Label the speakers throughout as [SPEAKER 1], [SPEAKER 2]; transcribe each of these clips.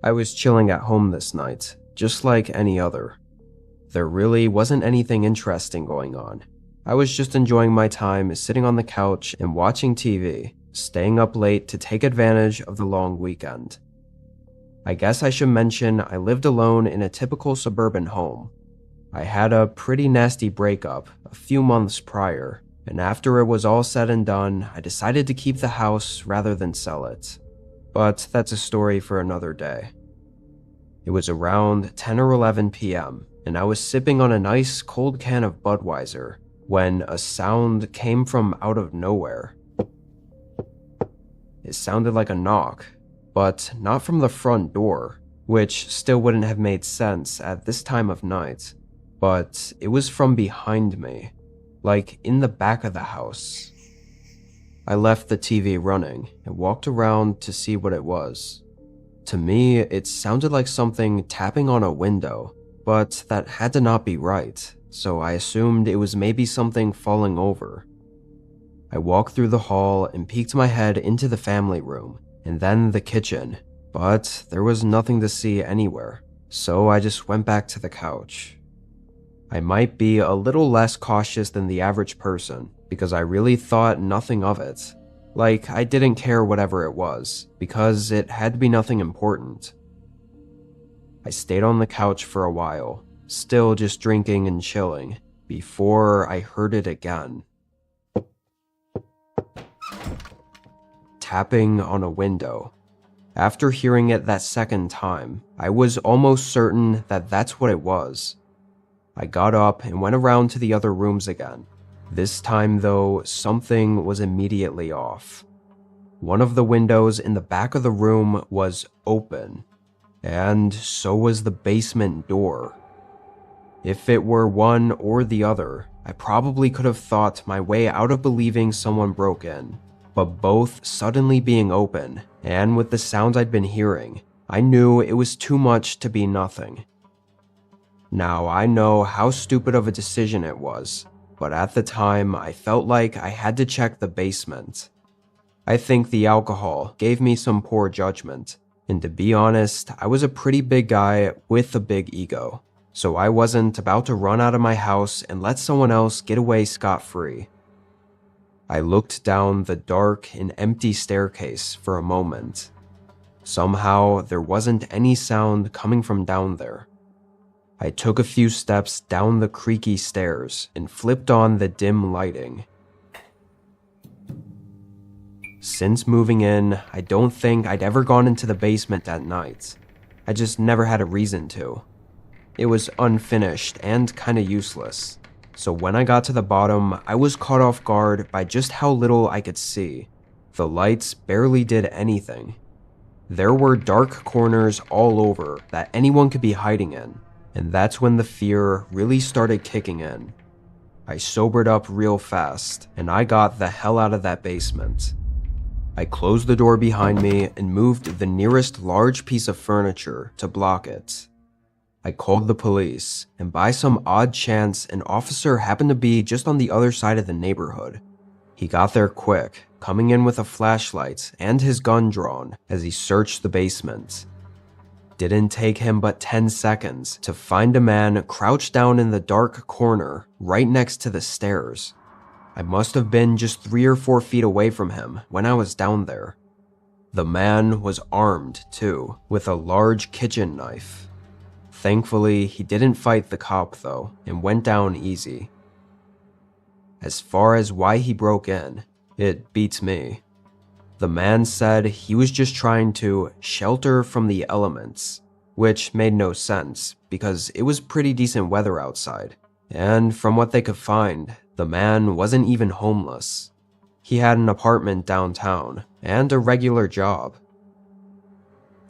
[SPEAKER 1] I was chilling at home this night, just like any other. There really wasn't anything interesting going on. I was just enjoying my time sitting on the couch and watching TV, staying up late to take advantage of the long weekend. I guess I should mention I lived alone in a typical suburban home. I had a pretty nasty breakup a few months prior, and after it was all said and done, I decided to keep the house rather than sell it. But that's a story for another day. It was around 10 or 11 p.m., and I was sipping on a nice cold can of Budweiser when a sound came from out of nowhere. It sounded like a knock, but not from the front door, which still wouldn't have made sense at this time of night, but it was from behind me, like in the back of the house. I left the TV running and walked around to see what it was. To me, it sounded like something tapping on a window, but that had to not be right, so I assumed it was maybe something falling over. I walked through the hall and peeked my head into the family room, and then the kitchen, but there was nothing to see anywhere, so I just went back to the couch. I might be a little less cautious than the average person, because I really thought nothing of it. Like, I didn't care whatever it was, because it had to be nothing important. I stayed on the couch for a while, still just drinking and chilling, before I heard it again. Tapping on a window. After hearing it that second time, I was almost certain that that's what it was. I got up and went around to the other rooms again. This time, though, something was immediately off. One of the windows in the back of the room was open, and so was the basement door. If it were one or the other, I probably could have thought my way out of believing someone broke in, but both suddenly being open, and with the sounds I'd been hearing, I knew it was too much to be nothing. Now, I know how stupid of a decision it was, but at the time, I felt like I had to check the basement. I think the alcohol gave me some poor judgment, and to be honest, I was a pretty big guy with a big ego, so I wasn't about to run out of my house and let someone else get away scot-free. I looked down the dark and empty staircase for a moment. Somehow, there wasn't any sound coming from down there. I took a few steps down the creaky stairs and flipped on the dim lighting. Since moving in, I don't think I'd ever gone into the basement at night. I just never had a reason to. It was unfinished and kinda useless, so when I got to the bottom, I was caught off guard by just how little I could see. The lights barely did anything. There were dark corners all over that anyone could be hiding in, and that's when the fear really started kicking in. I sobered up real fast, and I got the hell out of that basement. I closed the door behind me and moved the nearest large piece of furniture to block it. I called the police, and by some odd chance, an officer happened to be just on the other side of the neighborhood. He got there quick, coming in with a flashlight and his gun drawn as he searched the basement. Didn't take him but 10 seconds to find a man crouched down in the dark corner right next to the stairs. I must have been just 3 or 4 feet away from him when I was down there. The man was armed, too, with a large kitchen knife. Thankfully, he didn't fight the cop, though, and went down easy. As far as why he broke in, it beats me. The man said he was just trying to shelter from the elements, which made no sense because it was pretty decent weather outside, and from what they could find, the man wasn't even homeless. He had an apartment downtown and a regular job.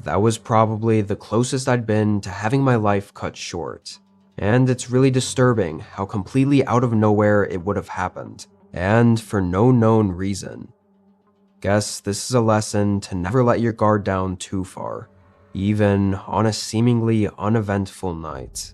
[SPEAKER 1] That was probably the closest I'd been to having my life cut short, and it's really disturbing how completely out of nowhere it would have happened, and for no known reason. Guess this is a lesson to never let your guard down too far, even on a seemingly uneventful night.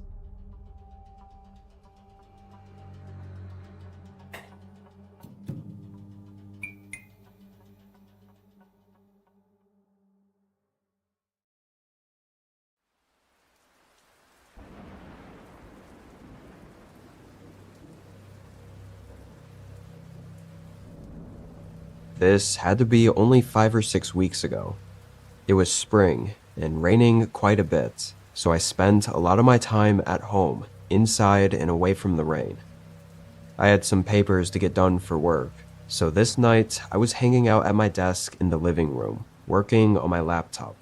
[SPEAKER 1] This had to be only 5 or 6 weeks ago. It was spring and raining quite a bit, so I spent a lot of my time at home, inside and away from the rain. I had some papers to get done for work, so this night I was hanging out at my desk in the living room, working on my laptop.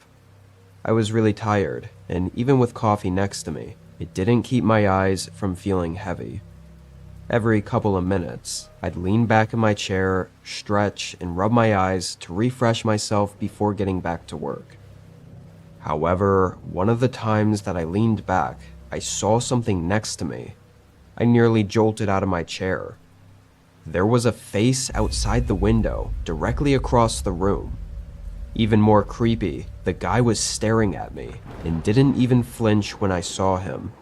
[SPEAKER 1] I was really tired, and even with coffee next to me, it didn't keep my eyes from feeling heavy. Every couple of minutes, I'd lean back in my chair, stretch, and rub my eyes to refresh myself before getting back to work. However, one of the times that I leaned back, I saw something next to me. I nearly jolted out of my chair. There was a face outside the window, directly across the room. Even more creepy, the guy was staring at me and didn't even flinch when I saw him.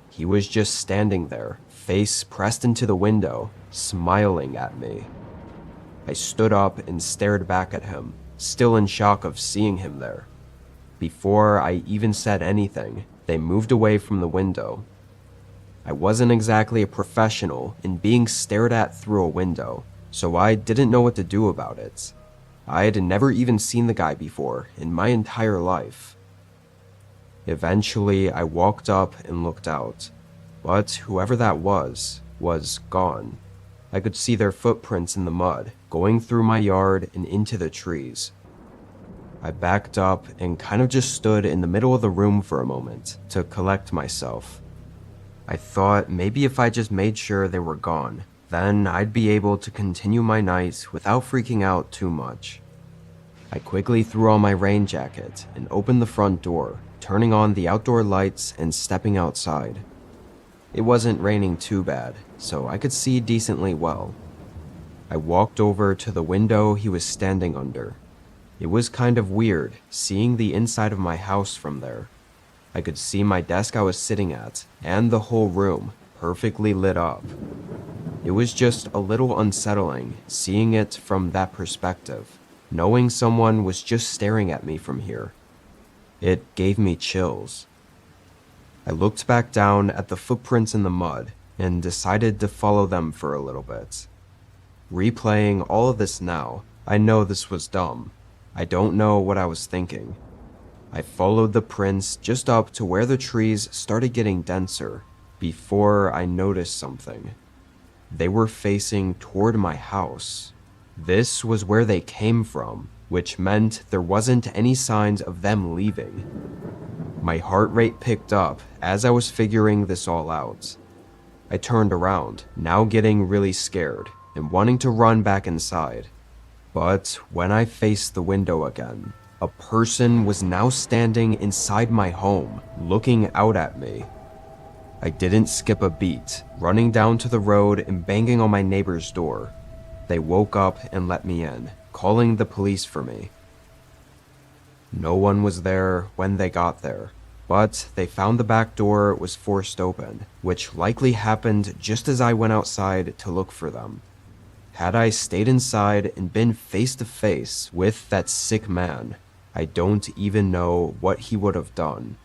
[SPEAKER 1] He was just standing there, face pressed into the window, smiling at me. I stood up and stared back at him, still in shock of seeing him there. Before I even said anything, they moved away from the window. I wasn't exactly a professional in being stared at through a window, so I didn't know what to do about it. I had never even seen the guy before in my entire life. Eventually, I walked up and looked out, but whoever that was gone. I could see their footprints in the mud, going through my yard and into the trees. I backed up and kind of just stood in the middle of the room for a moment to collect myself. I thought maybe if I just made sure they were gone, then I'd be able to continue my night without freaking out too much. I quickly threw on my rain jacket and opened the front door, turning on the outdoor lights and stepping outside. It wasn't raining too bad, so I could see decently well. I walked over to the window he was standing under. It was kind of weird seeing the inside of my house from there. I could see my desk I was sitting at and the whole room perfectly lit up. It was just a little unsettling seeing it from that perspective, knowing someone was just staring at me from here. It gave me chills. I looked back down at the footprints in the mud and decided to follow them for a little bit. Replaying all of this now, I know this was dumb. I don't know what I was thinking. I followed the prints just up to where the trees started getting denser before I noticed something. They were facing toward my house. This was where they came from, which meant there wasn't any signs of them leaving. My heart rate picked up as I was figuring this all out. I turned around, now getting really scared and wanting to run back inside. But when I faced the window again, a person was now standing inside my home, looking out at me. I didn't skip a beat, running down to the road and banging on my neighbor's door. They woke up and let me in, calling the police for me. No one was there when they got there, but they found the back door was forced open, which likely happened just as I went outside to look for them. Had I stayed inside and been face to face with that sick man, I don't even know what he would have done.